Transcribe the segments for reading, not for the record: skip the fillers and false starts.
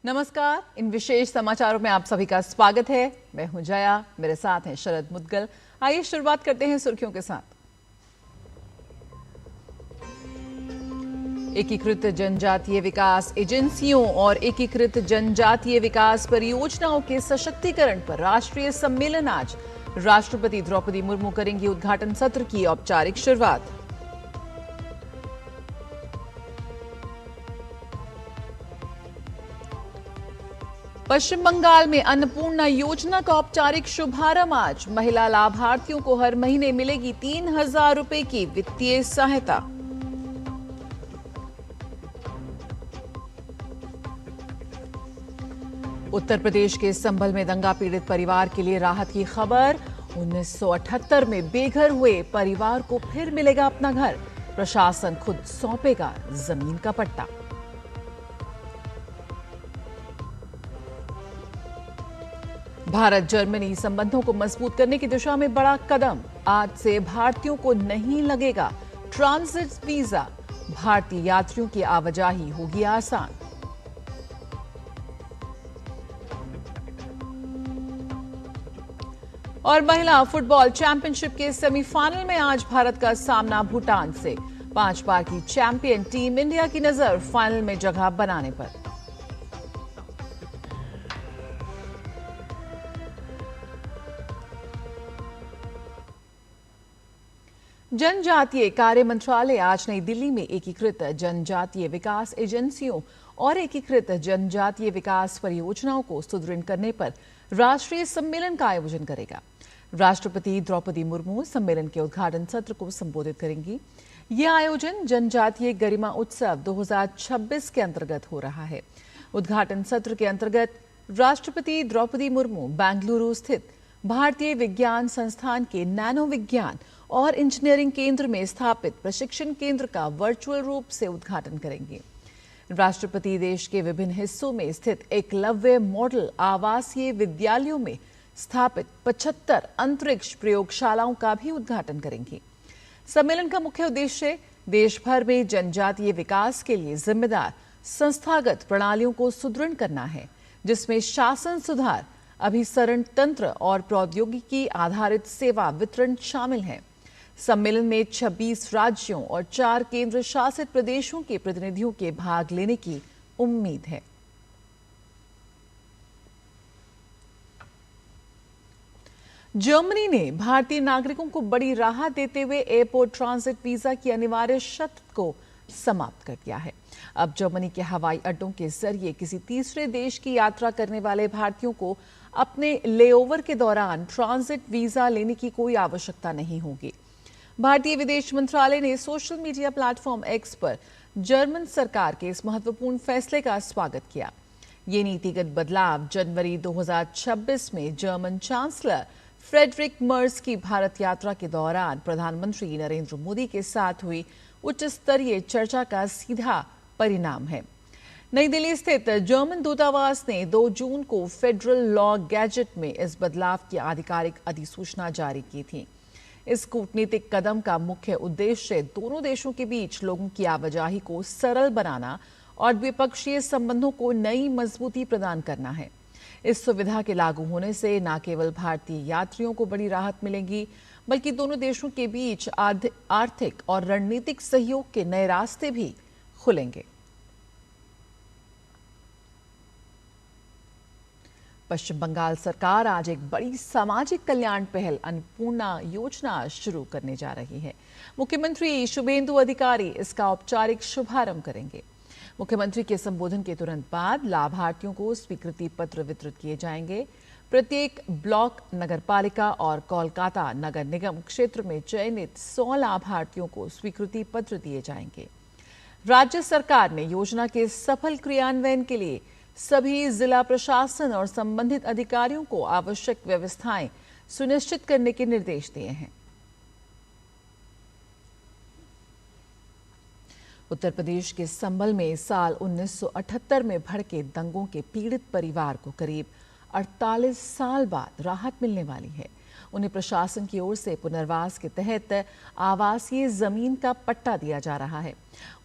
नमस्कार। इन विशेष समाचारों में आप सभी का स्वागत है। मैं हूं जया, मेरे साथ हैं शरद मुद्गल। आइए शुरुआत करते हैं सुर्खियों के साथ। एकीकृत जनजातीय विकास एजेंसियों और एकीकृत जनजातीय विकास परियोजनाओं के सशक्तिकरण पर राष्ट्रीय सम्मेलन आज। राष्ट्रपति द्रौपदी मुर्मू करेंगी उद्घाटन सत्र की औपचारिक शुरुआत। पश्चिम बंगाल में अन्नपूर्णा योजना का औपचारिक शुभारंभ आज। महिला लाभार्थियों को हर महीने मिलेगी 3,000 रुपए की वित्तीय सहायता। उत्तर प्रदेश के संभल में दंगा पीड़ित परिवार के लिए राहत की खबर। 1978 में बेघर हुए परिवार को फिर मिलेगा अपना घर। प्रशासन खुद सौंपेगा जमीन का पट्टा। भारत जर्मनी संबंधों को मजबूत करने की दिशा में बड़ा कदम। आज से भारतीयों को नहीं लगेगा ट्रांजिट वीजा। भारतीय यात्रियों की आवाजाही होगी आसान। और महिला फुटबॉल चैंपियनशिप के सेमीफाइनल में आज भारत का सामना भूटान से। 5 बार की चैंपियन टीम इंडिया की नजर फाइनल में जगह बनाने पर। जनजातीय कार्य मंत्रालय आज नई दिल्ली में एकीकृत जनजातीय विकास एजेंसियों और एकीकृत जनजातीय विकास परियोजनाओं को सुदृढ़ करने पर राष्ट्रीय सम्मेलन का आयोजन करेगा। राष्ट्रपति द्रौपदी मुर्मू सम्मेलन के उद्घाटन सत्र को संबोधित करेंगी। यह आयोजन जनजातीय गरिमा उत्सव 2026 के अंतर्गत हो रहा है। उद्घाटन सत्र के अंतर्गत राष्ट्रपति द्रौपदी मुर्मू बेंगलुरु स्थित भारतीय विज्ञान संस्थान के नैनो विज्ञान और इंजीनियरिंग केंद्र में स्थापित प्रशिक्षण केंद्र का वर्चुअल रूप से उद्घाटन करेंगे। राष्ट्रपति देश के विभिन्न हिस्सों में स्थित एकलव्य मॉडल आवासीय विद्यालयों में स्थापित 75 अंतरिक्ष प्रयोगशालाओं का भी उद्घाटन करेंगे। सम्मेलन का मुख्य उद्देश्य देश भर में जनजातीय विकास के लिए जिम्मेदार संस्थागत प्रणालियों को सुदृढ़ करना है, जिसमें शासन सुधार, अभिसरण तंत्र और प्रौद्योगिकी आधारित सेवा वितरण शामिल है। सम्मेलन में 26 राज्यों और 4 केंद्र शासित प्रदेशों के प्रतिनिधियों के भाग लेने की उम्मीद है। जर्मनी ने भारतीय नागरिकों को बड़ी राहत देते हुए एयरपोर्ट ट्रांजिट वीजा की अनिवार्य शर्त को समाप्त कर दिया है। अब जर्मनी के हवाई अड्डों के जरिए किसी तीसरे देश की यात्रा करने वाले भारतीयों को अपने लेओवर के दौरान ट्रांजिट वीजा लेने की कोई आवश्यकता नहीं होगी। भारतीय विदेश मंत्रालय ने सोशल मीडिया प्लेटफॉर्म एक्स पर जर्मन सरकार के इस महत्वपूर्ण फैसले का स्वागत किया। ये नीतिगत बदलाव जनवरी 2026 में जर्मन चांसलर फ्रेडरिक मर्ज की भारत यात्रा के दौरान प्रधानमंत्री नरेंद्र मोदी के साथ हुई उच्च स्तरीय चर्चा का सीधा परिणाम है। नई दिल्ली स्थित जर्मन दूतावास ने 2 जून को फेडरल लॉ गैजेट में इस बदलाव की आधिकारिक अधिसूचना जारी की थी। इस कूटनीतिक कदम का मुख्य उद्देश्य दोनों देशों के बीच लोगों की आवाजाही को सरल बनाना और द्विपक्षीय संबंधों को नई मजबूती प्रदान करना है। इस सुविधा के लागू होने से न केवल भारतीय यात्रियों को बड़ी राहत मिलेगी, बल्कि दोनों देशों के बीच आर्थिक और रणनीतिक सहयोग के नए रास्ते भी खुलेंगे। पश्चिम बंगाल सरकार आज एक बड़ी सामाजिक कल्याण पहल अन्नपूर्णा योजना शुरू करने जा रही है। मुख्यमंत्री शुभेंदु अधिकारी इसका औपचारिक शुभारंभ करेंगे। मुख्यमंत्री के संबोधन के तुरंत बाद लाभार्थियों को स्वीकृति पत्र वितरित किए जाएंगे। प्रत्येक ब्लॉक, नगरपालिका और कोलकाता नगर निगम क्षेत्र में चयनित 100 लाभार्थियों को स्वीकृति पत्र दिए जाएंगे। राज्य सरकार ने योजना के सफल क्रियान्वयन के लिए सभी जिला प्रशासन और संबंधित अधिकारियों को आवश्यक व्यवस्थाएं सुनिश्चित करने के निर्देश दिए हैं। उत्तर प्रदेश के संभल में साल 1978 में भड़के दंगों के पीड़ित परिवार को करीब 48 साल बाद राहत मिलने वाली है। उन्हें प्रशासन की ओर से पुनर्वास के तहत आवासीय जमीन का पट्टा दिया जा रहा है।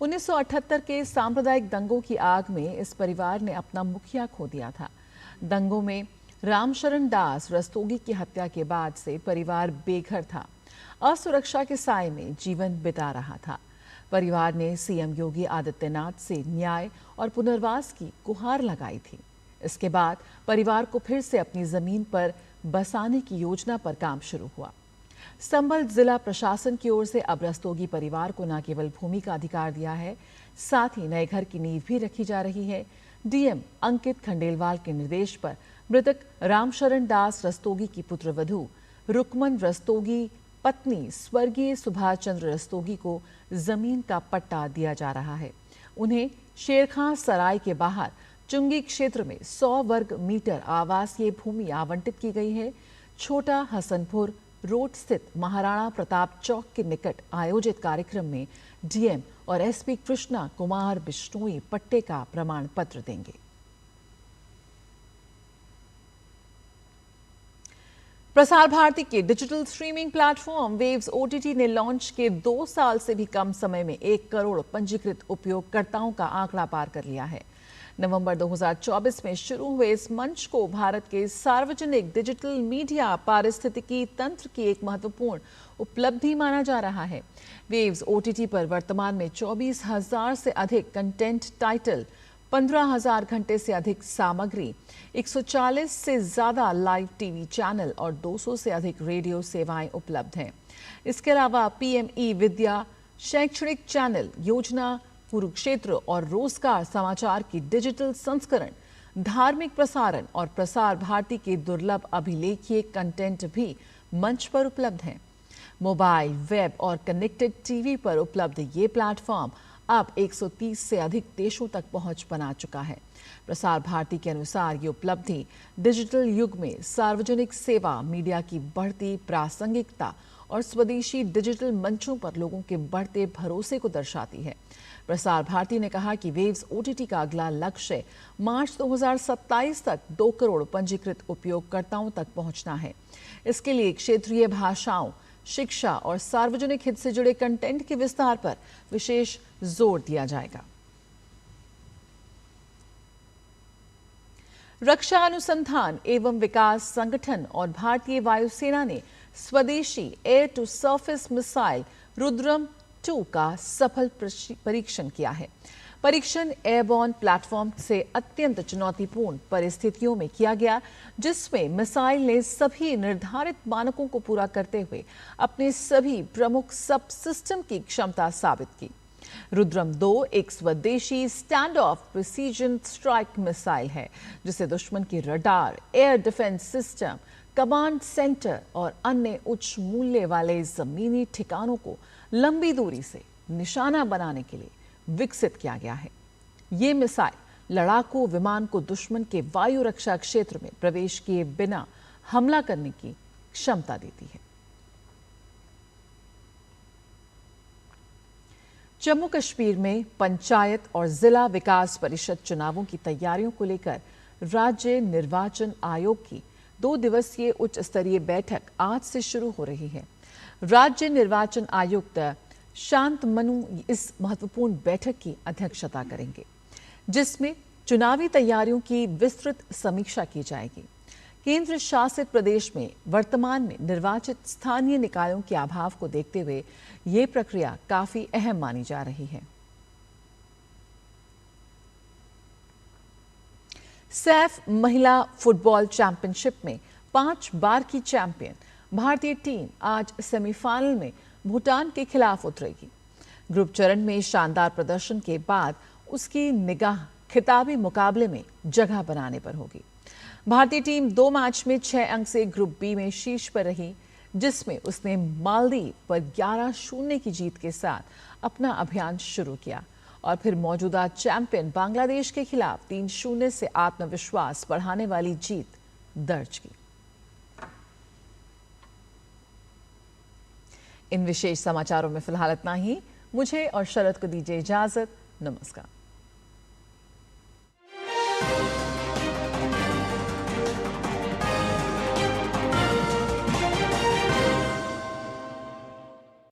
1978 के सांप्रदायिक दंगों की आग में इस परिवार ने अपना मुखिया खो दिया था। दंगों में रामशरण दास रस्तोगी की हत्या के बाद से परिवार बेघर था, असुरक्षा के साए में जीवन बिता रहा था। परिवार ने सीएम योगी आदित्यनाथ से न्याय और पुनर्वास की गुहार लगाई थी। इसके बाद परिवार को फिर से अपनी जमीन पर बसाने की योजना पर काम शुरू हुआ। संभल जिला प्रशासन की ओर से अब रस्तोगी परिवार को न केवल भूमि का अधिकार दिया है, साथ ही नए घर की नींव भी रखी जा रही है। डीएम अंकित खंडेलवाल के निर्देश पर मृतक रामशरण दास रस्तोगी की पुत्रवधू रुकमन रस्तोगी पत्नी स्वर्गीय सुभाष चंद्र रस्तोगी को जमीन का पट्टा दिया जा रहा है। उन्हें शेरखां सराय के बाहर चुंगी क्षेत्र में 100 वर्ग मीटर आवासीय भूमि आवंटित की गई है। छोटा हसनपुर रोड स्थित महाराणा प्रताप चौक के निकट आयोजित कार्यक्रम में डीएम और एसपी कृष्णा कुमार बिश्नोई पट्टे का प्रमाण पत्र देंगे। प्रसार भारती के digital streaming platform waves OTT ने लॉन्च के 2 साल से भी कम समय में 1 करोड़ पंजीकृत उपयोगकर्ताओं का आंकड़ा पार कर लिया है। नवंबर 2024 में शुरू हुए इस मंच को भारत के सार्वजनिक डिजिटल मीडिया पारिस्थितिकी तंत्र की एक महत्वपूर्ण उपलब्धि माना जा रहा है। वेव्स ओटीटी पर वर्तमान में 24,000 से अधिक कंटेंट टाइटल, 15,000 घंटे से अधिक सामग्री, 140 से ज्यादा लाइव टीवी चैनल और 200 से अधिक रेडियो सेवाएं उपलब्ध हैं। इसके अलावा पीएमई विद्या, शैक्षणिक चैनल, योजना कुरुक्षेत्र और रोजगार समाचार की डिजिटल संस्करण, धार्मिक प्रसारण और प्रसार भारती के दुर्लभ अभिलेखीय कंटेंट भी मंच पर उपलब्ध हैं। मोबाइल, वेब और कनेक्टेड टीवी पर उपलब्ध ये प्लेटफॉर्म अब 130 से अधिक देशों तक पहुंच बना चुका है। प्रसार भारती के अनुसार ये उपलब्धि डिजिटल युग में सार्वजनिक सेवा, मीडिया की बढ़ती प्रासंगिकता और स्वदेशी डिजिटल मंचों पर लोगों के बढ़ते भरोसे को दर्शाती है। प्रसार भारती ने कहा कि वेव्स ओटीटी का अगला लक्ष्य मार्च 2027 तक 2 करोड़ पंजीकृत उपयोगकर्ताओं तक पहुंचना है। इसके लिए क्षेत्रीय भाषाओं, शिक्षा और सार्वजनिक हित से जुड़े कंटेंट के विस्तार पर विशेष जोर दिया जाएगा। रक्षा अनुसंधान एवं विकास संगठन और भारतीय वायुसेना ने स्वदेशी air to surface missile Rudram 2 का सफल परीक्षण किया है। परीक्षण एयरबॉर्न प्लेटफॉर्म से अत्यंत चुनौतीपूर्ण परिस्थितियों में किया गया, जिसमें मिसाइल ने सभी निर्धारित मानकों को पूरा करते हुए अपने सभी प्रमुख सब सिस्टम की क्षमता साबित की। रुद्रम 2 एक स्वदेशी stand of precision strike missile है, जिसे दुश्मन की radar, air defence system, command centre और अन्य उच्च मूल्य वाले जमीनी ठिकानों को लंबी दूरी से निशाना बनाने के लिए विकसित किया गया है। ये मिसाइल लड़ाकू विमान को दुश्मन के वायु रक्षा क्षेत्र में प्रवेश किए बिना हमला करने की क्षमता देती है। जम्मू कश्मीर में पंचायत और जिला विकास परिषद चुनावों की तैयारियों को लेकर राज्य निर्वाचन आयोग की 2 दिवसीय उच्च स्तरीय बैठक आज से शुरू हो रही है। राज्य निर्वाचन आयुक्त शांतमनु इस महत्वपूर्ण बैठक की अध्यक्षता करेंगे, जिसमें चुनावी तैयारियों की विस्तृत समीक्षा की जाएगी। केंद्र शासित प्रदेश में वर्तमान में निर्वाचित स्थानीय निकायों के अभाव को देखते हुए ये प्रक्रिया काफी अहम मानी जा रही है। सैफ महिला फुटबॉल चैंपियनशिप में 5 बार की चैंपियन भारतीय टीम आज सेमीफाइनल में भूटान के खिलाफ उतरेगी। ग्रुप चरण में शानदार प्रदर्शन के बाद उसकी निगाह खिताबी मुकाबले में जगह बनाने पर होगी। भारतीय टीम 2 मैच में 6 अंक से ग्रुप बी में शीर्ष पर रही, जिसमें उसने मालदीव पर 11-0 की जीत के साथ अपना अभियान शुरू किया और फिर मौजूदा चैंपियन बांग्लादेश के खिलाफ 3-0 से आत्मविश्वास बढ़ाने वाली जीत दर्ज की। इन विशेष समाचारों में फिलहाल इतना ही। मुझे और शरद को दीजिए इजाजत। नमस्कार।